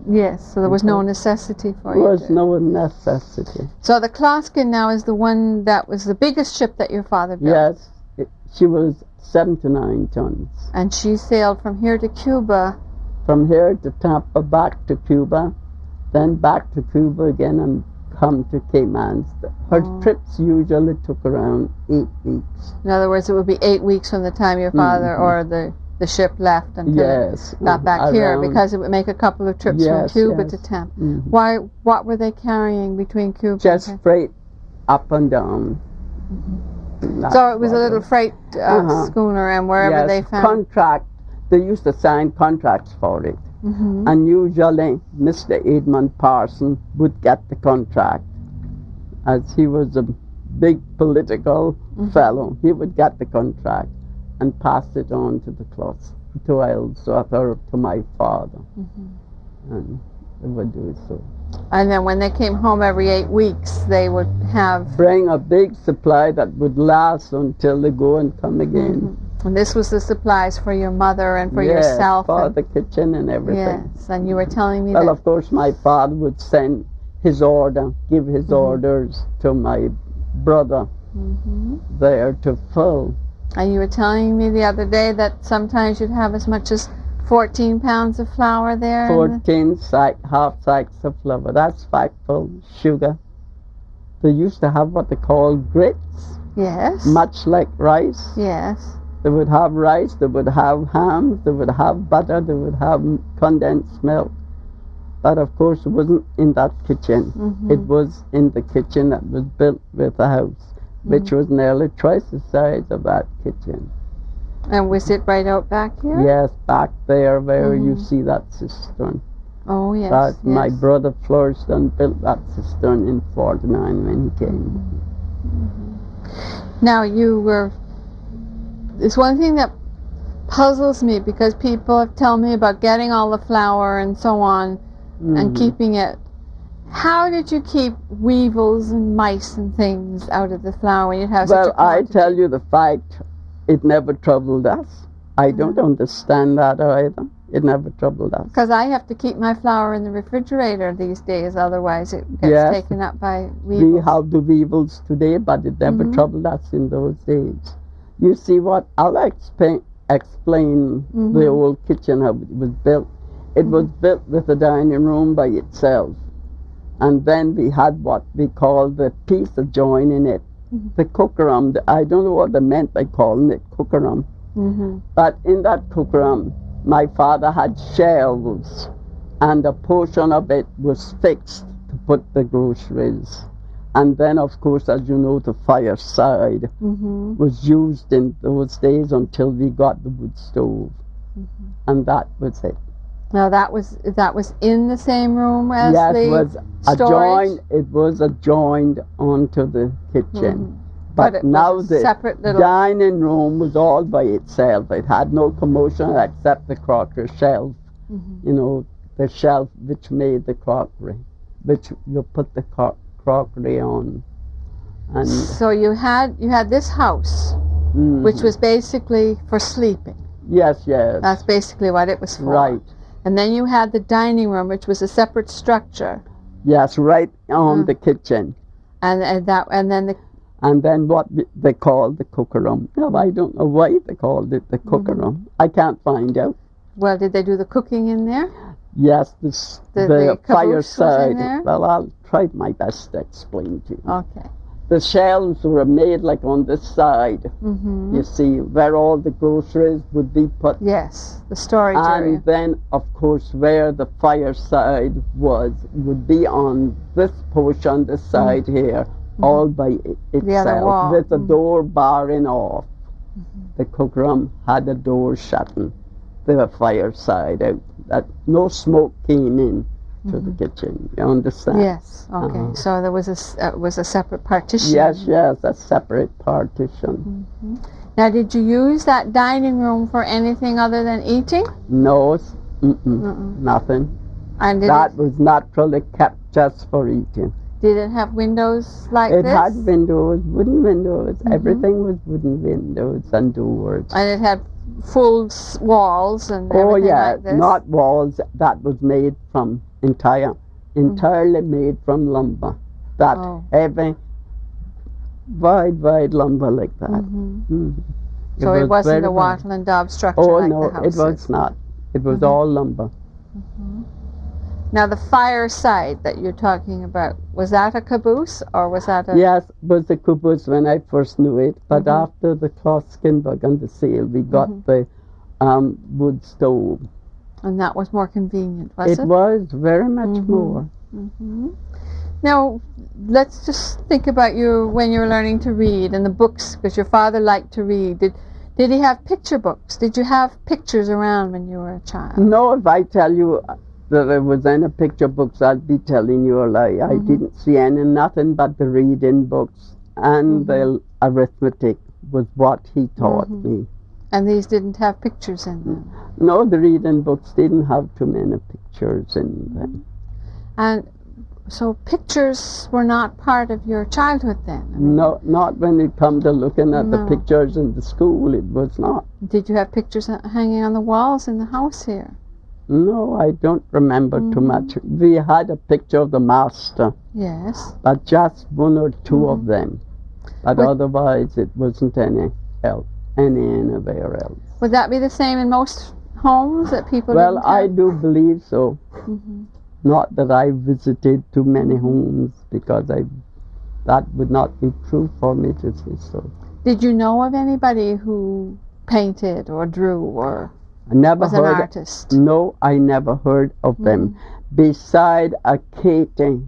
Yes, so there was no necessity for There you. was no necessity. So the Kloskin now is the one that was the biggest ship that your father built. Yes, she was 7 to 9 tons. And she sailed from here to Cuba. From here to Tampa, back to Cuba, then back to Cuba again and come to Cayman. Her trips usually took around 8 weeks. In other words, it would be 8 weeks from the time your father or the the ship left until Yes. it got back here, around- because it would make a couple of trips from Yes, Cuba yes. to Tampa. Mhm. Why? What were they carrying between Cuba? Just and freight up and down. Tampa? So it was a little freight schooner, and wherever yes, they found. contract. They used to sign contracts for it. Mhm. And usually Mr. Edmund Parson would get the contract, as he was a big political fellow. He would get the contract and pass it on to the cloth, to Ellsworth or to my father, and they would do so. And then when they came home every 8 weeks, they would have. Bring a big supply that would last until they go and come again. And this was the supplies for your mother and for Yes, yourself. for and, the kitchen and everything. yes, and you were telling me Well, that. of course, my father would send his order, give his orders to my brother there to fill. And you were telling me the other day that sometimes you'd have as much as 14 pounds of flour there. 14 half sacks of flour. That's factful. Sugar. They used to have what they call grits, Yes. much like rice. Yes. They would have rice, they would have ham, they would have butter, they would have condensed milk. But of course it wasn't in that kitchen. It was in the kitchen that was built with the house, which was nearly twice the size of that kitchen. And was it right out back here? Yes, back there where you see that cistern. Oh, yes. That yes. my brother Florestan built that cistern in 49 when he came. Now you were. It's one thing that puzzles me, because people tell me about getting all the flour and so on and keeping it. How did you keep weevils and mice and things out of the flour when you'd have such a Well, I quantity? tell you the fact, it never troubled us. I don't understand that either. It never troubled us. Because I have to keep my flour in the refrigerator these days, otherwise it gets Yes. taken up by weevils. We have the weevils today, but it never troubled us in those days. You see what? I'll explain the old kitchen, how it was built. It was built with the dining room by itself. And then we had what we call the piece of join in it. The cookeroom. I don't know what they meant by calling it cookeroom. But in that cookeroom, my father had shelves, and a portion of it was fixed to put the groceries. And then, of course, as you know, the fireside was used in those days until we got the wood stove. And that was it. Now that was in the same room as Yes, the it was storage? adjoined onto the kitchen. But But it now was a the separate little- dining room was all by itself. It had no commotion except the crockery shelf. You know, the shelf which made the crockery, which you put the crockery on. And So you had this house, which was basically for sleeping. yes, yes, That's basically what it was for. right. And then you had the dining room, which was a separate structure, Yes, right on the kitchen. and then the And then what they called the cookeroom. No, I don't know why they called it the cookeroom. I can't find out. well, did they do the cooking in there? Yes, The the caboose was in fireside. there? Well, I'll try my best to explain to you. Okay. The shelves were made like on this side, you see, where all the groceries would be put. Yes, the storage area. And then, of course, where the fireside would be on this portion, this side here, all by itself, wall. with the door barring off. The cookroom had the door shutting, the fireside out, that no smoke came in to the kitchen. You understand? Yes. Okay. So there was a separate partition. Yes, yes, a separate partition. Now, did you use that dining room for anything other than eating? No, nothing. And That was naturally kept just for eating. did it have windows like It this? had windows, wooden windows. Everything was wooden windows and doors. And it had full walls and Oh everything yeah, like this? not walls. That was made from entirely made from lumber. That Oh. heavy, wide lumber like that. So it was wasn't very a fine. wattle and daub structure Oh like no, the houses. it was not. It was all lumber. Now, the fireside that you're talking about, was that a caboose or was that a... Yes, it was the caboose when I first knew it. But after the cloth skin bug on the sale, we got the wood stove. And that was more convenient, was it? It was very much more. Now, let's just think about you when you were learning to read and the books, because your father liked to read. Did he have picture books? Did you have pictures around when you were a child? No, if I tell you that there was any picture books, I'd be telling you a lie. I didn't see any, nothing but the reading books and the arithmetic was what he taught me. And these didn't have pictures in them? No, the reading books didn't have too many pictures in them. And so pictures were not part of your childhood then? I mean, No, not when it come to looking at the pictures in the school, it was not. Did you have pictures hanging on the walls in the house here? No, I don't remember too much. We had a picture of the master, Yes. but just one or two of them. But otherwise it wasn't any else, anywhere else. Would that be the same in most homes that people Well, didn't I have? do believe so. Not that I visited too many homes, because that would not be true for me to say so. Did you know of anybody who painted or drew or I never was an heard. artist? No, I never heard of them. Beside a Katie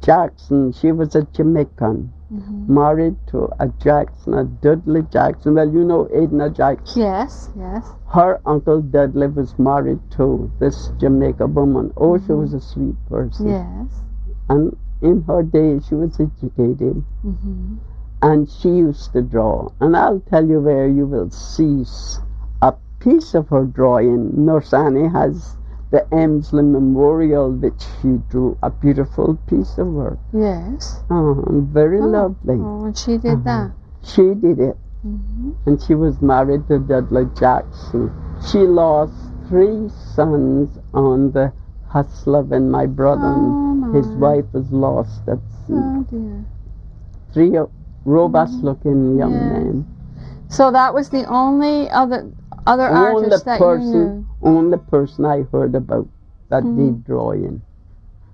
Jackson, she was a Jamaican, married to a Jackson, a Dudley Jackson. Well, you know Edna Jackson. Yes, yes. Her uncle Dudley was married to this Jamaican woman. Oh, she was a sweet person. Yes. And in her day, she was educated. And she used to draw. And I'll tell you where you will see a piece of her drawing. Nurse Annie has the Emsley Memorial, which she drew, a beautiful piece of work. Yes. Very lovely. Oh, and she did that. She did it. And she was married to Dudley Jackson. She lost 3 sons on the hustler when my brother and his wife was lost at sea. Oh, dear. 3 robust-looking young men. So that was the only other artist that you knew? Only person I heard about that did drawing.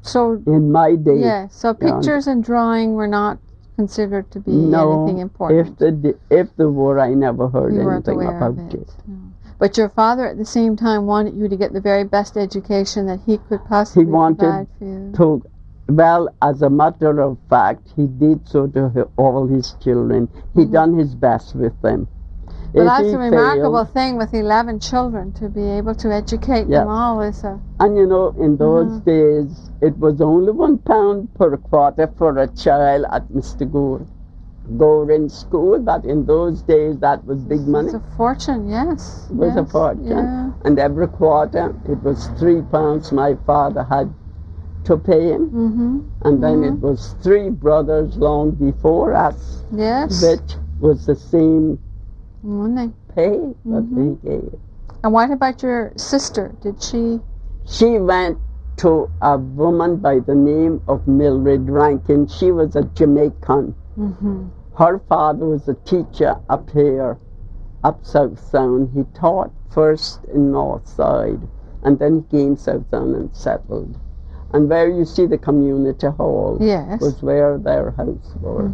So in my day. Yeah, so pictures and drawing were not considered to be anything important. If there were, I never heard anything aware about of it. No. But your father at the same time wanted you to get the very best education that he could possibly provide for you. Well, as a matter of fact, he did so to all his children. He done his best with them. Well, that's a remarkable thing with 11 children, to be able to educate them all. And you know, in those days, it was only £1 per quarter for a child at Mr. Goring school, but in those days that was big money. It was a fortune, yes. It was a fortune. Yeah. And every quarter, it was £3 my father had to pay him. And then it was 3 brothers long before us, which was the same pay that they gave. And what about your sister? Did she? She went to a woman by the name of Mildred Rankin. She was a Jamaican. Her father was a teacher up here, up South Sound. He taught first in North Side, and then he came South Sound and settled. And where you see the community hall was where their house was.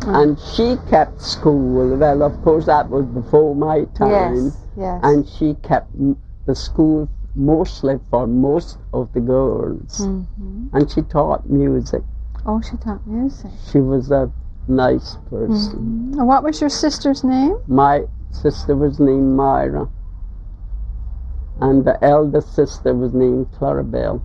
And she kept school. Well, of course, that was before my time. And she kept the school mostly for most of the girls. And she taught music. Oh, she taught music. She was a nice person. And what was your sister's name? My sister was named Myra. And the eldest sister was named Clarabelle.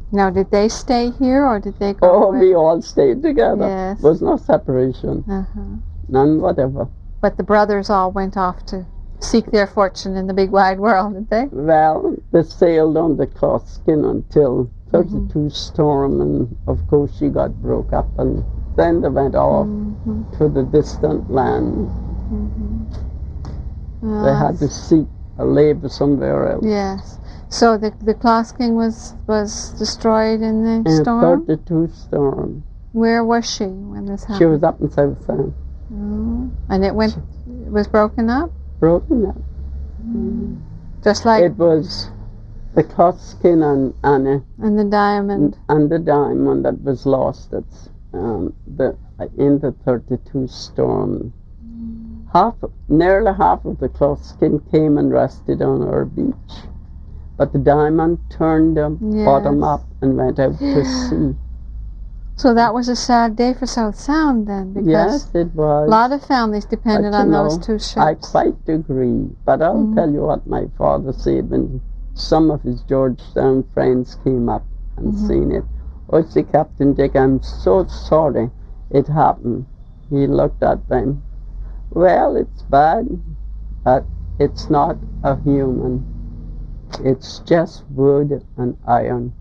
Now, did they stay here or did they go away? We all stayed together. There was no separation. None whatever. But the brothers all went off to seek their fortune in the big wide world, did they? Well, they sailed on the Closkin until 32 storm, and of course she got broke up, and then they went off to the distant land. They had to seek a labor somewhere else. Yes. So the Closkin was destroyed in the storm? 32 storm. Where was she when this happened? She was up in South Sound. And it was broken up? Broken up. Just like... It was the Closkin and the diamond. And the diamond that was lost. It's, in the 32 storm. Nearly half of the Closkin came and rested on our beach. But the Diamond turned the bottom up and went out to sea. So that was a sad day for South Sound then, because yes, it was. A lot of families depended on those two ships. I quite agree. But I'll tell you what my father said when some of his Georgetown friends came up and seen it. Oh, see, Captain Dick, I'm so sorry it happened. He looked at them. Well, it's bad, but it's not a human. It's just wood and iron.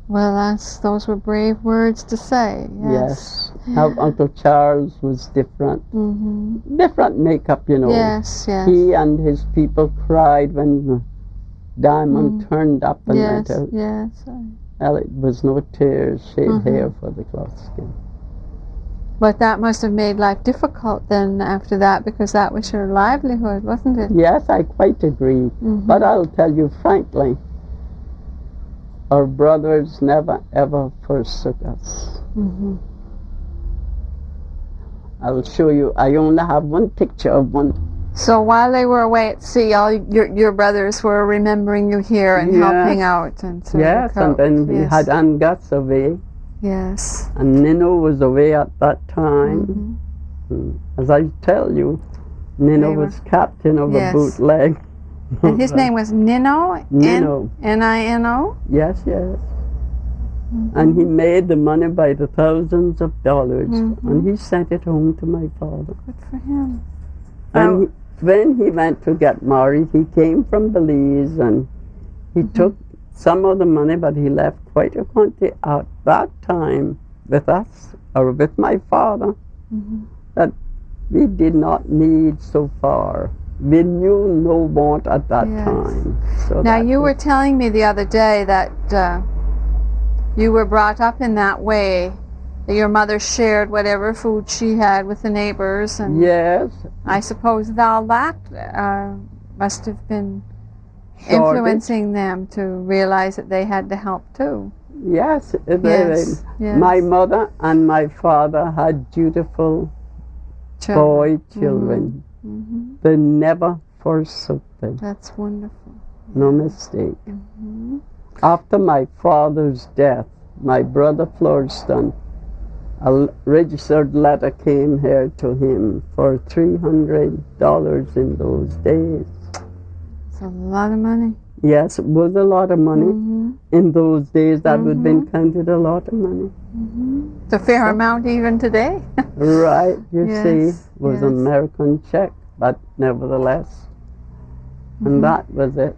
Well, those were brave words to say. Yes. Now, Uncle Charles was different. Different makeup, you know. Yes, yes. He and his people cried when the Diamond turned up and went out. Yes. Well, it was no tears shed here for the Closkin. But that must have made life difficult then after that, because that was your livelihood, wasn't it? Yes, I quite agree. But I'll tell you frankly, our brothers never ever forsook us. I'll show you. I only have one picture of one. So while they were away at sea, all your brothers were remembering you here and helping out. And so and then we had Angus away. Yes. And Nino was away at that time. As I tell you, Nino was captain of a bootleg. And his name was Nino? Nino. N-I-N-O? Yes, yes. And he made the money by the thousands of dollars. And he sent it home to my father. Good for him. And when he went to get married, he came from Belize and he took some of the money, but he left quite a quantity at that time with us, or with my father, that we did not need so far. We knew no want at that time. So now, you were telling me the other day that you were brought up in that way, that your mother shared whatever food she had with the neighbors. And yes. I suppose all that must have been influencing them to realize that they had to help too. Yes, my mother and my father had dutiful boy children. They never forsook them. That's wonderful. No mistake. After my father's death, my brother Florestan, a registered letter came here to him for $300 in those days. It's a lot of money. Yes, it was a lot of money. In those days, that would have been counted a lot of money. It's a fair amount even today. Right, you see, it was an American check, but nevertheless. And that was it.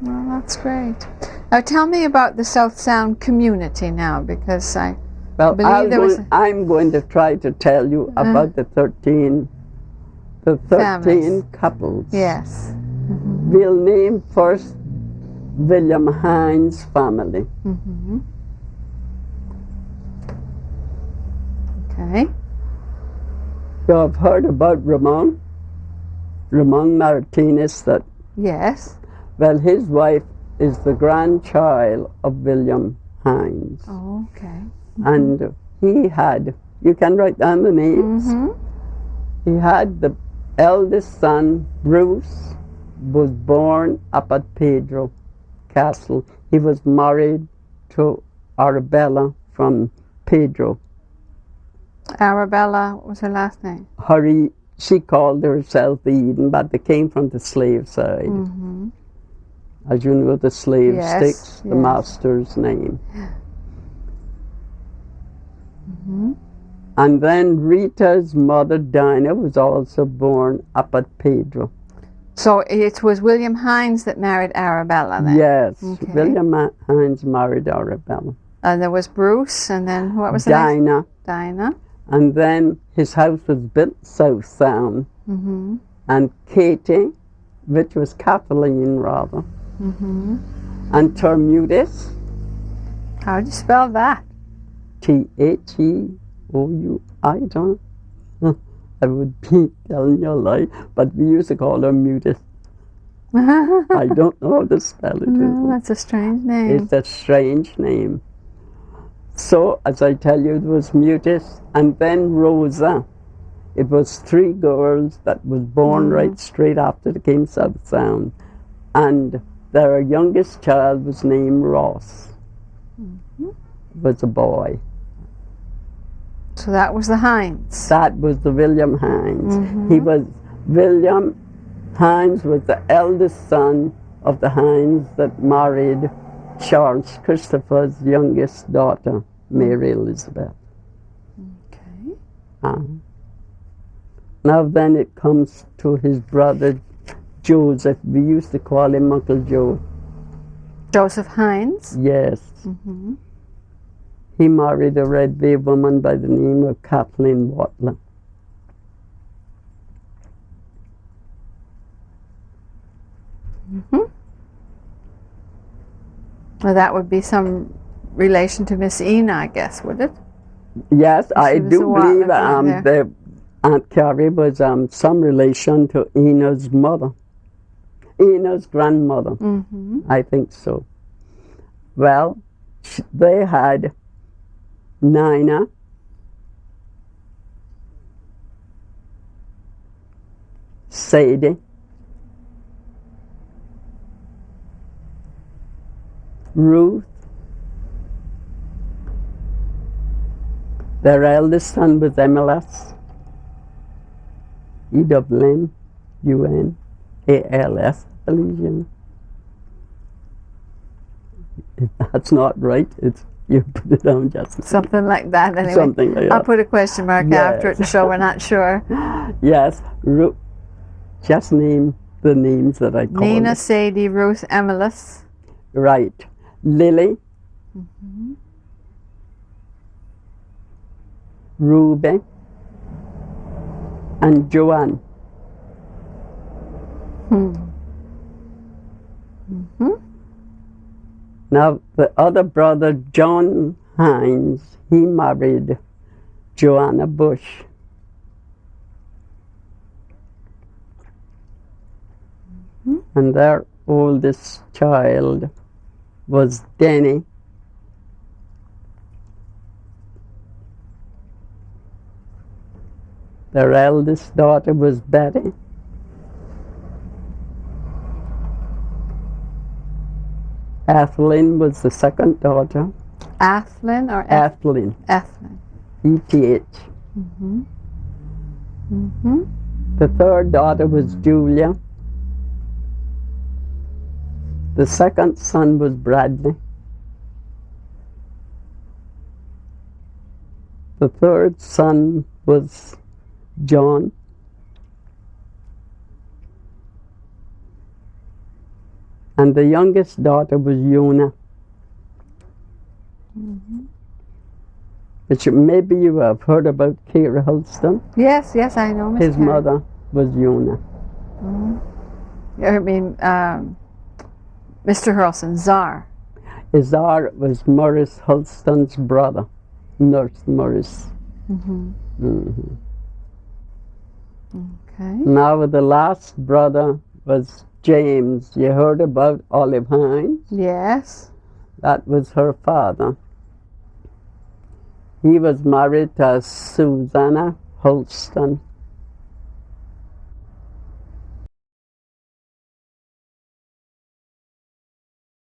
Well, that's great. Now tell me about the South Sound community now, because I believe there was... I'm going to try to tell you about the 13 couples. Yes. We'll name first William Hines' family. Okay. You have heard about Ramon Martinez. Yes. Well, his wife is the grandchild of William Hines. Oh, okay. And he had, you can write down the names. He had the eldest son, Bruce, was born up at Pedro Castle. He was married to Arabella from Pedro. Arabella was her last name? She called herself the Eden, but they came from the slave side. As you know, the slave sticks the master's name. And then Rita's mother, Dinah, was also born up at Pedro. So it was William Hines that married Arabella then? Yes, William Hines married Arabella. And there was Bruce, and then what was the Dinah. Dinah. And then his house was built South Sound. And Katie, which was Kathleen rather. And Termutis. How do you spell that? Theou. I don't know. I would be telling you a lie, but we used to call her Mutis. I don't know how to spell it. No, that's a strange name. It's a strange name. So, as I tell you, it was Mutis, and then Rosa. It was 3 girls that was born right straight after they came South Sound. And their youngest child was named Ross. Was a boy. So that was the Hines. That was the William Hines. William Hines was the eldest son of the Hines that married Charles Christopher's youngest daughter, Mary Elizabeth. Okay. Now then it comes to his brother Joseph. We used to call him Uncle Joe. Joseph Hines? Yes. He married a Red Bay woman by the name of Kathleen Watler. Well, that would be some relation to Miss Ina, I guess, would it? Yes, I was do a believe Watler the Aunt Carrie was some relation to Ina's mother. Ina's grandmother. I think so. Well, they had Nina, Sadie, Ruth. Their eldest son was MLS. EWMUNALS, I believe you know. If that's not right, you put it down just Something like that, anyway. Something like that. I'll put a question mark after it to show we're not sure. Yes, just name the names that I call Nina, it. Sadie, Ruth, Emilus. Right. Lily. Ruby. And Joanne. Now, the other brother, John Hines, he married Joanna Bush. And their oldest child was Denny. Their eldest daughter was Betty. Athlyn was the second daughter. Athlyn or Athlyn. Athlyn. ETH. The third daughter was Julia. The second son was Bradley. The third son was John. And the youngest daughter was Yona. Which maybe you have heard about Kira Hulston. Yes, yes, I know. Miss His Carey. mother was Yona. I mean, Mr. Hurlson, Czar. Czar was Morris Hulston's brother, Nurse Morris. Okay. Now the last brother was James. You heard about Olive Hines? Yes. That was her father. He was married to Susanna Hulston